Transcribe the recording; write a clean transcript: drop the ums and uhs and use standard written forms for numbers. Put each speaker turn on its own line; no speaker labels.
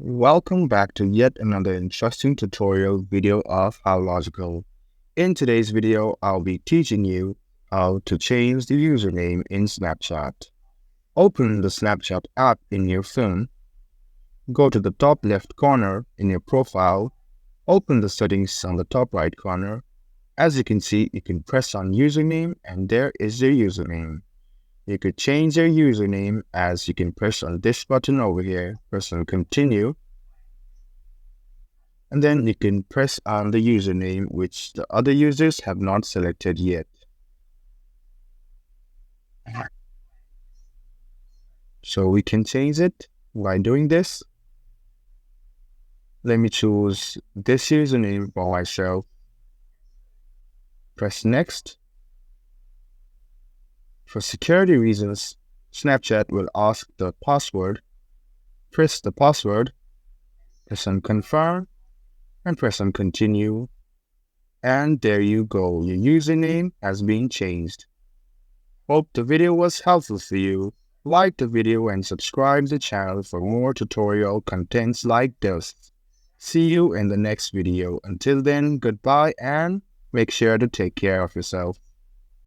Welcome back to yet another interesting tutorial video of How Logical. In today's video, I'll be teaching you how to change the username in Snapchat. Open the Snapchat app in your phone, go to the top left corner in your profile, open the settings on the top right corner. As you can see, you can press on username and there is your username. You could change your username as you can press on this button over here, press on continue, and then you can press on the username which the other users have not selected yet. So we can change it by doing this. Let me choose this username for myself. Press next. For security reasons, Snapchat will ask the password. Press the password, press on confirm, and press on continue. And there you go, your username has been changed. Hope the video was helpful for you. Like the video and subscribe the channel for more tutorial contents like this. See you in the next video. Until then, goodbye and make sure to take care of yourself.